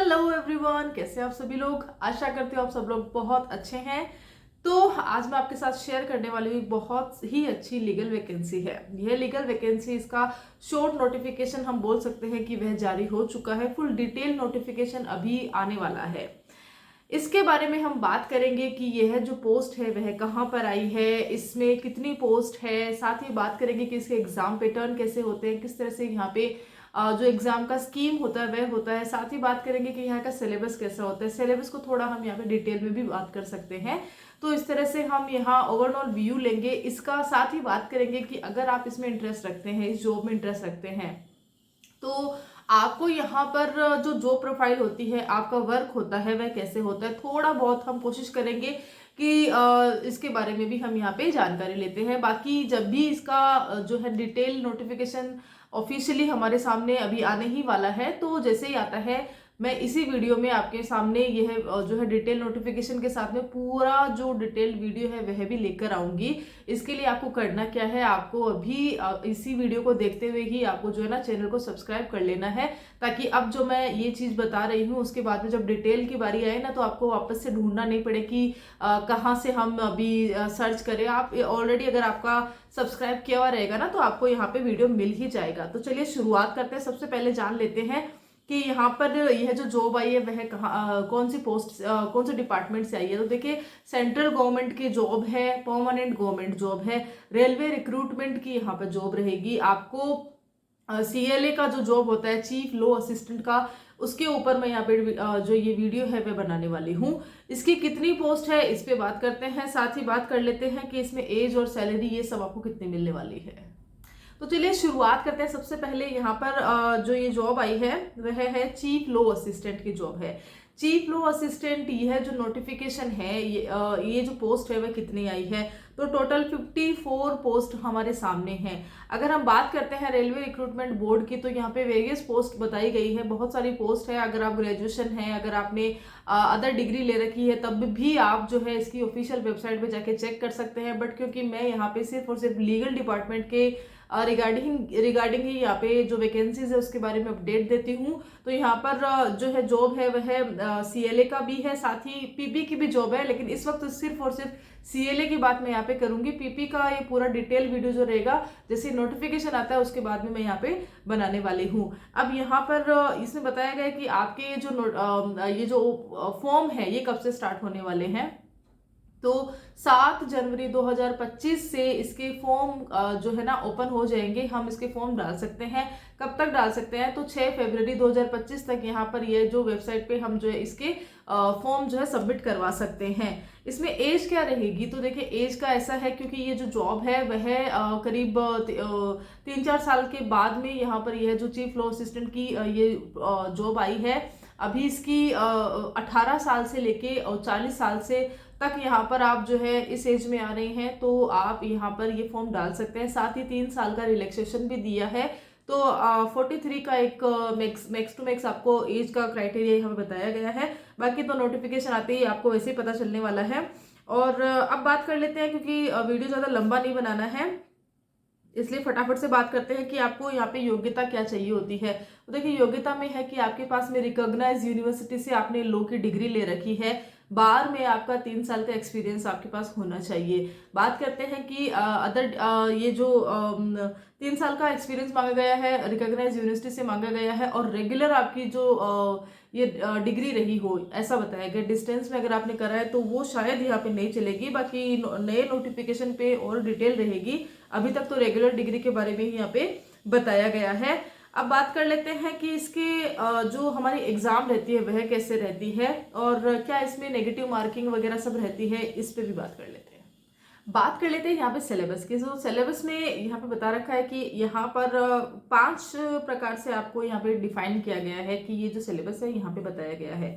Hello everyone, कैसे आप सभी लोग। आशा करती हूँ आप सब लोग बहुत अच्छे हैं। तो आज मैं आपके साथ शेयर करने वाली हूँ एक बहुत ही अच्छी लीगल वैकेंसी है। यह लीगल वैकेंसी, इसका शॉर्ट नोटिफिकेशन हम बोल सकते हैं कि वह जारी हो चुका है। फुल डिटेल नोटिफिकेशन अभी आने वाला है। इसके बारे में हम बात करेंगे कि यह जो पोस्ट है वह कहाँ पर आई है, इसमें कितनी पोस्ट है। साथ ही बात करेंगे कि इसके एग्जाम पैटर्न कैसे होते हैं, किस तरह से यहाँ पे जो एग्जाम का स्कीम होता है वह होता है। साथ ही बात करेंगे कि यहाँ का सिलेबस कैसा होता है। सिलेबस को थोड़ा हम यहाँ पे डिटेल में भी बात कर सकते हैं। तो इस तरह से हम यहाँ ओवरऑल व्यू लेंगे इसका। साथ ही बात करेंगे कि अगर आप इसमें इंटरेस्ट रखते हैं, इस जॉब में इंटरेस्ट रखते हैं, तो आपको यहाँ पर जो जॉब प्रोफाइल होती है, आपका वर्क होता है, वह कैसे होता है, थोड़ा बहुत हम कोशिश करेंगे कि इसके बारे में भी हम यहाँ पे जानकारी लेते हैं। बाकी जब भी इसका जो है डिटेल नोटिफिकेशन ऑफिशियली हमारे सामने अभी आने ही वाला है, तो जैसे ही आता है मैं इसी वीडियो में आपके सामने यह जो है डिटेल नोटिफिकेशन के साथ में पूरा जो डिटेल वीडियो है वह भी लेकर आऊंगी। इसके लिए आपको करना क्या है, आपको अभी इसी वीडियो को देखते हुए ही आपको जो है ना चैनल को सब्सक्राइब कर लेना है, ताकि अब जो मैं ये चीज बता रही हूँ उसके बाद में जब डिटेल की बारी आए ना, तो आपको वापस से ढूंढना नहीं पड़े कि कहाँ से हम अभी सर्च करें। आप ऑलरेडी अगर आपका सब्सक्राइब किया हुआ रहेगा ना, तो आपको यहाँ पे वीडियो मिल ही जाएगा। तो चलिए शुरुआत करते हैं। सबसे पहले जान लेते हैं कि यहाँ पर यह जो जॉब आई है वह कहाँ, कौन सी पोस्ट, कौन से डिपार्टमेंट से आई है। तो देखिए, सेंट्रल गवर्नमेंट की जॉब है, परमानेंट गवर्नमेंट जॉब है, रेलवे रिक्रूटमेंट की यहाँ पर जॉब रहेगी। आपको सीएलए का जो जॉब होता है, चीफ लॉ असिस्टेंट का, उसके ऊपर मैं यहाँ पे जो ये वीडियो है वह बनाने वाली हूँ। इसकी कितनी पोस्ट है इस पे बात करते हैं। साथ ही बात कर लेते हैं कि इसमें एज और सैलरी ये सब आपको कितनी मिलने वाली है। तो चलिए शुरुआत करते हैं। सबसे पहले यहाँ पर जो ये जॉब आई है वह है चीफ लॉ असिस्टेंट की जॉब है। चीफ लॉ असिस्टेंट, यह जो नोटिफिकेशन है, ये जो पोस्ट है वह कितनी आई है, तो टोटल 54 पोस्ट हमारे सामने हैं। अगर हम बात करते हैं रेलवे रिक्रूटमेंट बोर्ड की, तो यहाँ पे वेरियस पोस्ट बताई गई है, बहुत सारी पोस्ट है। अगर आप ग्रेजुएशन है, अगर आपने अदर डिग्री ले रखी है, तब भी आप जो है इसकी ऑफिशियल वेबसाइट पे जाके चेक कर सकते हैं। बट क्योंकि मैं यहाँ पे सिर्फ और सिर्फ लीगल डिपार्टमेंट के रिगार्डिंग ही यहाँ पे जो वैकेंसीज है उसके बारे में अपडेट देती हूँ। तो यहाँ पर जो है जॉब है वह सीएलए का भी है, साथ ही पीपी की भी जॉब है। लेकिन इस वक्त सिर्फ और सिर्फ सीएलए की बात मैं यहाँ पे करूंगी। पीपी का ये पूरा डिटेल वीडियो जो रहेगा, जैसे नोटिफिकेशन आता है उसके बाद में मैं यहाँ पे बनाने वाली हूँ। अब यहाँ पर इसमें बताया गया है कि आपके ये जो फॉर्म है ये कब से स्टार्ट होने वाले हैं। तो 7 जनवरी 2025 से इसके फॉर्म जो है ना ओपन हो जाएंगे। हम इसके फॉर्म डाल सकते हैं। कब तक डाल सकते हैं, तो 6 फरवरी 2025 तक यहाँ पर ये जो वेबसाइट पे हम जो है इसके फॉर्म जो है सबमिट करवा सकते हैं। इसमें एज क्या रहेगी, तो देखिए एज का ऐसा है, क्योंकि ये जो जॉब है वह करीब 3-4 साल के बाद में यहाँ पर यह जो चीफ लॉ असिस्टेंट की ये जॉब आई है। अभी इसकी 18 साल से लेके 40 साल से तक यहाँ पर आप जो है इस एज में आ रहे हैं, तो आप यहाँ पर ये फॉर्म डाल सकते हैं। साथ ही 3 साल का रिलैक्सेशन भी दिया है। तो 43 का एक मैक्स टू मैक्स आपको एज का क्राइटेरिया हमें बताया गया है। बाकी तो नोटिफिकेशन आते ही आपको वैसे ही पता चलने वाला है। और अब बात कर लेते हैं, क्योंकि वीडियो ज़्यादा लंबा नहीं बनाना है, इसलिए फटाफट से बात करते हैं कि आपको यहाँ पे योग्यता क्या चाहिए होती है। तो देखिए, योग्यता में है कि आपके पास में रिकॉग्नाइज यूनिवर्सिटी से आपने लॉ की डिग्री ले रखी है, बार में आपका 3 साल का एक्सपीरियंस आपके पास होना चाहिए। बात करते हैं कि ये जो 3 साल का एक्सपीरियंस मांगा गया है, रिकॉग्नाइज यूनिवर्सिटी से मांगा गया है, और रेगुलर आपकी जो ये डिग्री रही हो, ऐसा बताया गया। डिस्टेंस में अगर आपने करा है तो वो शायद यहाँ पे नहीं चलेगी, बाकी नए नोटिफिकेशन पे और डिटेल रहेगी। अभी तक तो रेगुलर डिग्री के बारे में ही यहाँ पे बताया गया है। अब बात कर लेते हैं कि इसके जो हमारी एग्जाम रहती है वह कैसे रहती है, और क्या इसमें नेगेटिव मार्किंग वगैरह सब रहती है, इस पे भी बात कर लेते हैं। बात कर लेते हैं यहाँ पे सिलेबस की। तो सिलेबस में यहाँ पे बता रखा है कि यहाँ पर 5 प्रकार से आपको यहाँ पे डिफाइन किया गया है कि ये जो सिलेबस है यहाँ पे बताया गया है।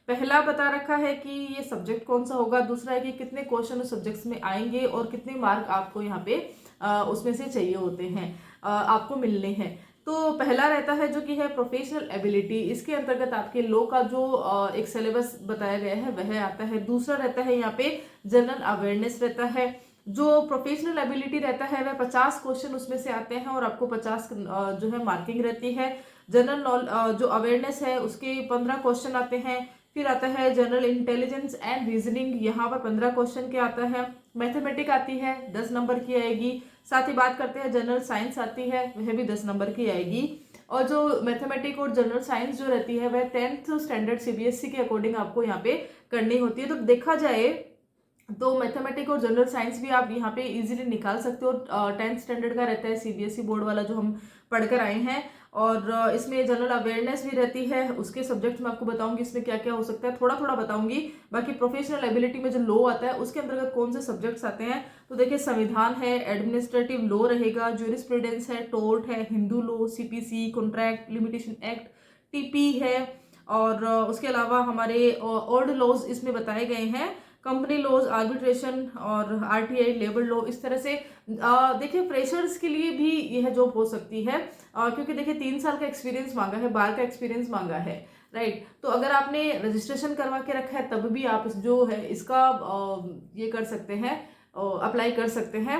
पहला बता रखा है कि ये सब्जेक्ट कौन सा होगा। दूसरा है कि कितने क्वेश्चन उस सब्जेक्ट्स में आएंगे और कितने मार्क आपको यहाँ पे उसमें से चाहिए होते हैं, आपको मिलने हैं। तो पहला रहता है जो कि है प्रोफेशनल एबिलिटी। इसके अंतर्गत आपके लॉ का जो एक सिलेबस बताया गया है वह आता है। दूसरा रहता है यहाँ पे जनरल अवेयरनेस रहता है। जो प्रोफेशनल एबिलिटी रहता है वह 50 क्वेश्चन उसमें से आते हैं और आपको 50 जो है मार्किंग रहती है। जनरल नॉलेज जो अवेयरनेस है उसके 15 क्वेश्चन आते हैं। फिर आता है जनरल इंटेलिजेंस एंड रीजनिंग, यहाँ पर 15 क्वेश्चन के आता है। मैथमेटिक आती है 10 नंबर की आएगी। साथ ही बात करते हैं जनरल साइंस आती है, वह भी 10 नंबर की आएगी। और जो मैथमेटिक और जनरल साइंस जो रहती है वह 10th स्टैंडर्ड सीबीएसई के अकॉर्डिंग आपको यहाँ पे करनी होती है। तो देखा जाए तो मैथमेटिक और जनरल साइंस भी आप यहाँ पे इजीली निकाल सकते हो। 10th स्टैंडर्ड का रहता है सीबीएसई बोर्ड वाला जो हम पढ़कर आए हैं। और इसमें जनरल अवेयरनेस भी रहती है। उसके सब्जेक्ट्स मैं आपको बताऊंगी इसमें क्या क्या हो सकता है, थोड़ा थोड़ा बताऊंगी। बाकी प्रोफेशनल एबिलिटी में जो लॉ आता है उसके अंतर्गत कौन से सब्जेक्ट्स आते हैं, तो देखिए संविधान है, एडमिनिस्ट्रेटिव लॉ रहेगा, ज्यूरिस्प्रूडेंस है, टोर्ट है, Hindu law, CPC, contract limitation act, TP है। और उसके अलावा हमारे ओल्ड लॉज इसमें बताए गए हैं, कंपनी लॉज, आर्बिट्रेशन और आरटीआई, लेबर लॉ। इस तरह से देखिए फ्रेशर्स के लिए भी यह जॉब हो सकती है, क्योंकि देखिए 3 साल का एक्सपीरियंस मांगा है, बार का एक्सपीरियंस मांगा है, राइट। तो अगर आपने रजिस्ट्रेशन करवा के रखा है तब भी आप जो है इसका ये कर सकते हैं, अप्लाई कर सकते हैं।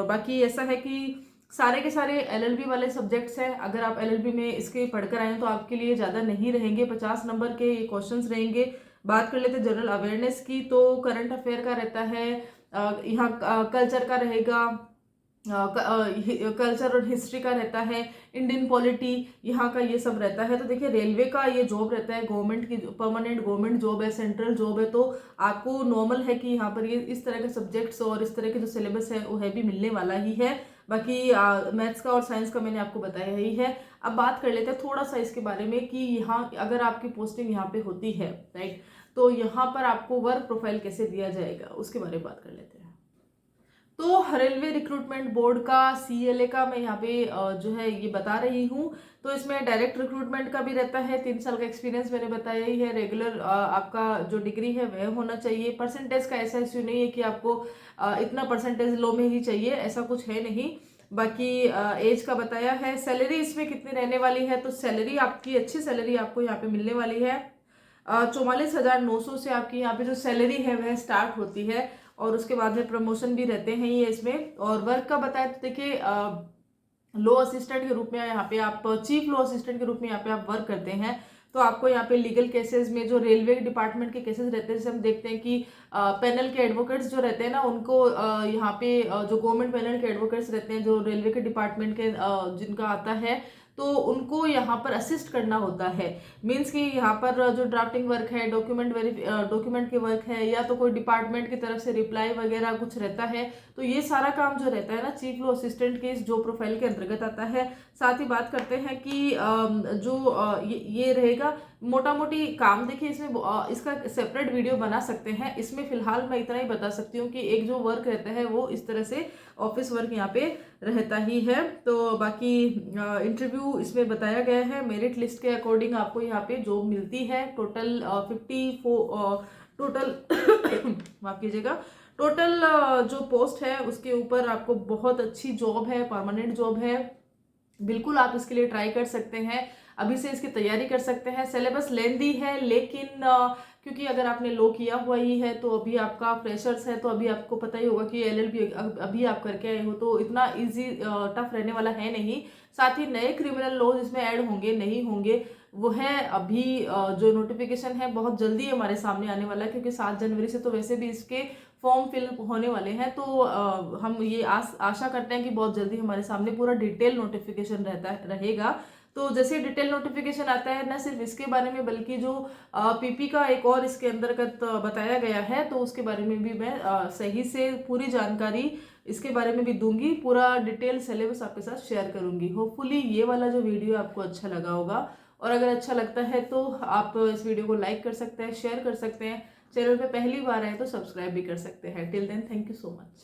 बाकी ऐसा है कि सारे के सारे एलएलबी वाले सब्जेक्ट्स हैं। अगर आप एलएलबी में इसके पढ़कर आए तो आपके लिए ज़्यादा नहीं रहेंगे, 50 नंबर के ये क्वेश्चंस रहेंगे। बात कर लेते हैं जनरल अवेयरनेस की, तो करंट अफेयर का रहता है, यहाँ कल्चर का रहेगा, कल्चर और हिस्ट्री का रहता है, इंडियन पॉलिटी यहाँ का ये सब रहता है। तो देखिए रेलवे का ये जॉब रहता है, गवर्नमेंट की परमानेंट गवर्नमेंट जॉब है, सेंट्रल जॉब है। तो आपको नॉर्मल है कि यहाँ पर ये इस तरह के सब्जेक्ट्स और इस तरह के जो सिलेबस है वो है भी मिलने वाला ही है। बाकी मैथ्स का और साइंस का मैंने आपको बताया ही है। अब बात कर लेते हैं थोड़ा सा इसके बारे में कि यहाँ अगर आपकी पोस्टिंग यहाँ पे होती है, राइट, तो यहाँ पर आपको वर्क प्रोफाइल कैसे दिया जाएगा उसके बारे में बात कर लेते हैं। तो रेलवे रिक्रूटमेंट बोर्ड का CLA का मैं यहाँ पे जो है ये बता रही हूँ। तो इसमें डायरेक्ट रिक्रूटमेंट का भी रहता है, 3 साल का एक्सपीरियंस मैंने बताया ही है। रेगुलर आपका जो डिग्री है वह होना चाहिए। परसेंटेज का ऐसा इश्यू नहीं है कि आपको इतना परसेंटेज लो में ही चाहिए, ऐसा कुछ है नहीं। बाकी एज का बताया है। सैलरी इसमें कितनी रहने वाली है, तो सैलरी आपकी अच्छी सैलरी आपको यहाँ पे मिलने वाली है। 44,900 से आपकी यहाँ पे जो सैलरी है वह स्टार्ट होती है। और उसके बाद में प्रमोशन भी रहते हैं ये इसमें। और वर्क का बताया तो देखिए लो असिस्टेंट के रूप में यहाँ पे आप चीफ लो असिस्टेंट के रूप में यहाँ पे आप वर्क करते हैं। तो आपको यहाँ पे लीगल केसेस में जो रेलवे डिपार्टमेंट के केसेस रहते हैं, जैसे हम देखते हैं कि पैनल के एडवोकेट्स जो रहते हैं ना, उनको यहाँ पे जो गवर्नमेंट पैनल के एडवोकेट्स रहते हैं जो रेलवे के डिपार्टमेंट के जिनका आता है, तो उनको यहाँ पर असिस्ट करना होता है। मीन्स कि यहाँ पर जो ड्राफ्टिंग वर्क है, डॉक्यूमेंट के वर्क है, या तो कोई डिपार्टमेंट की तरफ से रिप्लाई वगैरह कुछ रहता है, तो ये सारा काम जो रहता है ना चीफ लो असिस्टेंट के इस जो प्रोफाइल के अंतर्गत आता है। साथ ही बात करते हैं कि जो ये रहेगा मोटा मोटी काम। देखिए इसमें इसका सेपरेट वीडियो बना सकते हैं, इसमें फिलहाल मैं इतना ही बता सकती हूँ कि एक जो वर्क रहता है वो इस तरह से ऑफिस वर्क यहाँ पे रहता ही है। तो बाकी इंटरव्यू इसमें बताया गया है, मेरिट लिस्ट के अकॉर्डिंग आपको यहाँ पे जॉब मिलती है। टोटल 54 टोटल माफ कीजिएगा, टोटल जो पोस्ट है उसके ऊपर आपको बहुत अच्छी जॉब है, परमानेंट जॉब है। बिल्कुल आप इसके लिए ट्राई कर सकते हैं, अभी से इसकी तैयारी कर सकते हैं। सिलेबस लेंदी है, लेकिन क्योंकि अगर आपने लो किया हुआ ही है तो अभी आपका फ्रेशर्स है, तो अभी आपको पता ही होगा कि LLB अभी आप करके आए हो तो इतना इजी टफ रहने वाला है नहीं। साथ ही नए क्रिमिनल लॉज इसमें ऐड होंगे नहीं होंगे वो है अभी जो नोटिफिकेशन है बहुत जल्दी हमारे सामने आने वाला है, क्योंकि 7 जनवरी से तो वैसे भी इसके फॉर्म फिल होने वाले हैं। तो हम ये आशा करते हैं कि बहुत जल्दी हमारे सामने पूरा डिटेल नोटिफिकेशन रहेगा। तो जैसे डिटेल नोटिफिकेशन आता है, न सिर्फ इसके बारे में बल्कि जो PP का एक और इसके अंतर्गत बताया गया है, तो उसके बारे में भी मैं सही से पूरी जानकारी इसके बारे में भी दूंगी, पूरा डिटेल सिलेबस आपके साथ शेयर करूंगी। होपफुली ये वाला जो वीडियो आपको अच्छा लगा होगा, और अगर अच्छा लगता है तो आप इस वीडियो को लाइक कर सकते हैं, शेयर कर सकते हैं। चैनल पे पहली बार आए तो सब्सक्राइब भी कर सकते हैं। Till then thank you so much.